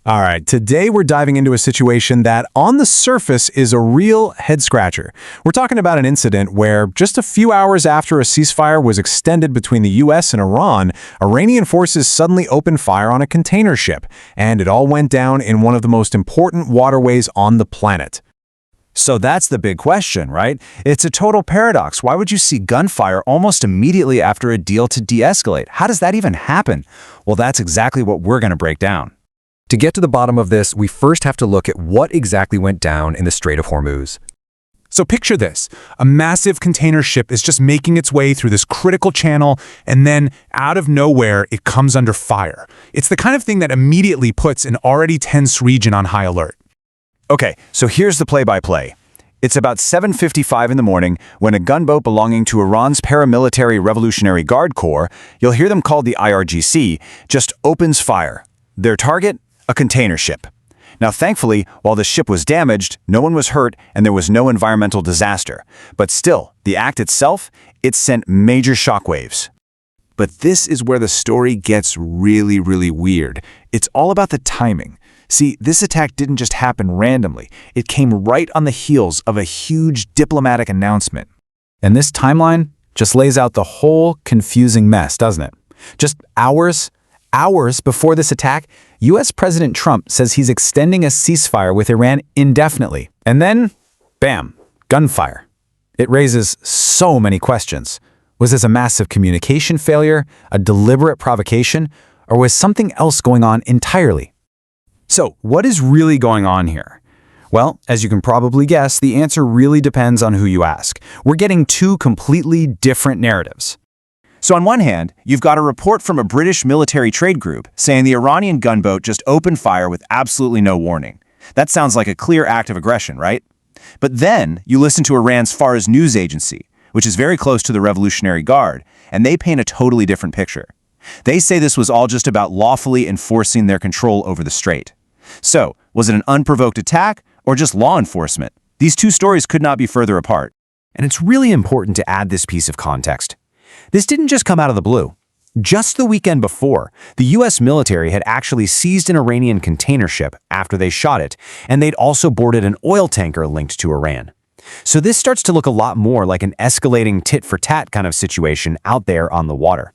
All right, today we're diving into a situation that, on the surface, is a real head-scratcher. We're talking about an incident where, just a few hours after a ceasefire was extended between the U.S. and Iran, Iranian forces suddenly opened fire on a container ship, and it all went down in one of the most important waterways on the planet. So that's the big question, right? It's a total paradox. Why would you see gunfire almost immediately after a deal to de-escalate? How does that even happen? Well, that's exactly what we're going to break down. To get to the bottom of this, we first have to look at what exactly went down in the Strait of Hormuz. So picture this. A massive container ship is just making its way through this critical channel, and then, out of nowhere, it comes under fire. It's the kind of thing that immediately puts an already tense region on high alert. Okay, so here's the play-by-play. It's about 7:55 in the morning when a gunboat belonging to Iran's paramilitary Revolutionary Guard Corps, you'll hear them called the IRGC, just opens fire. Their target? A container ship. Now, thankfully, while the ship was damaged, no one was hurt and there was no environmental disaster. But still, the act itself, it sent major shockwaves. But this is where the story gets really, really weird. It's all about the timing. See, this attack didn't just happen randomly. It came right on the heels of a huge diplomatic announcement. And this timeline just lays out the whole confusing mess, doesn't it? Just hours before this attack, U.S. President Trump says he's extending a ceasefire with Iran indefinitely. And then, bam, gunfire. It raises so many questions. Was this a massive communication failure, a deliberate provocation, or was something else going on entirely? So, what is really going on here? Well, as you can probably guess, the answer really depends on who you ask. We're getting two completely different narratives. So on one hand, you've got a report from a British military trade group saying the Iranian gunboat just opened fire with absolutely no warning. That sounds like a clear act of aggression, right? But then you listen to Iran's Fars news agency, which is very close to the Revolutionary Guard, and they paint a totally different picture. They say this was all just about lawfully enforcing their control over the strait. So, was it an unprovoked attack or just law enforcement? These two stories could not be further apart. And it's really important to add this piece of context. This didn't just come out of the blue. Just the weekend before, the U.S. military had actually seized an Iranian container ship after they shot it, and they'd also boarded an oil tanker linked to Iran. So this starts to look a lot more like an escalating tit-for-tat kind of situation out there on the water.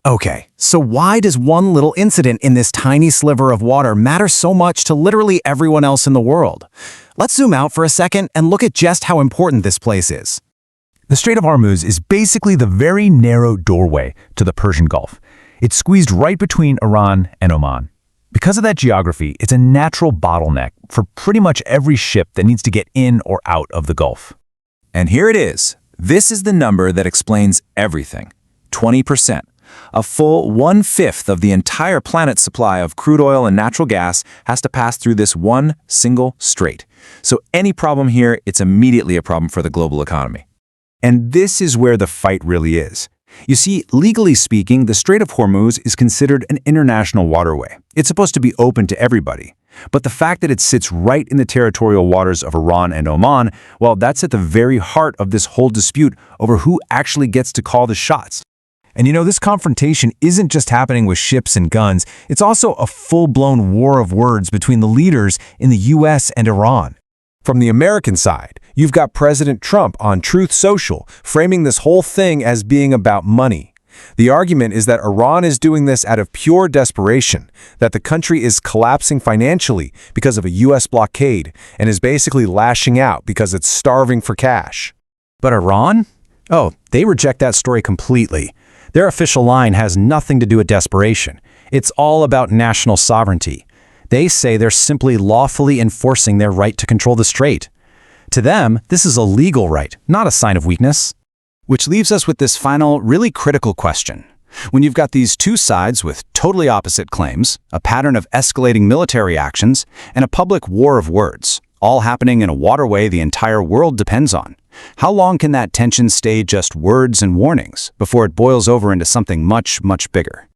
Okay, so why does one little incident in this tiny sliver of water matter so much to literally everyone else in the world? Let's zoom out for a second and look at just how important this place is. The Strait of Hormuz is basically the very narrow doorway to the Persian Gulf. It's squeezed right between Iran and Oman. Because of that geography, it's a natural bottleneck for pretty much every ship that needs to get in or out of the Gulf. And here it is. This is the number that explains everything. 20%. A full 1/5 of the entire planet's supply of crude oil and natural gas has to pass through this one single strait. So any problem here, it's immediately a problem for the global economy. And this is where the fight really is. You see, legally speaking, the Strait of Hormuz is considered an international waterway. It's supposed to be open to everybody. But the fact that it sits right in the territorial waters of Iran and Oman, well, that's at the very heart of this whole dispute over who actually gets to call the shots. And this confrontation isn't just happening with ships and guns, it's also a full-blown war of words between the leaders in the U.S. and Iran. From the American side, you've got President Trump on Truth Social framing this whole thing as being about money. The argument is that Iran is doing this out of pure desperation, that the country is collapsing financially because of a U.S. blockade and is basically lashing out because it's starving for cash. But Iran? Oh, they reject that story completely. Their official line has nothing to do with desperation. It's all about national sovereignty. They say they're simply lawfully enforcing their right to control the strait. To them, this is a legal right, not a sign of weakness. Which leaves us with this final, really critical question. When you've got these two sides with totally opposite claims, a pattern of escalating military actions, and a public war of words, all happening in a waterway the entire world depends on, how long can that tension stay just words and warnings before it boils over into something much, much bigger?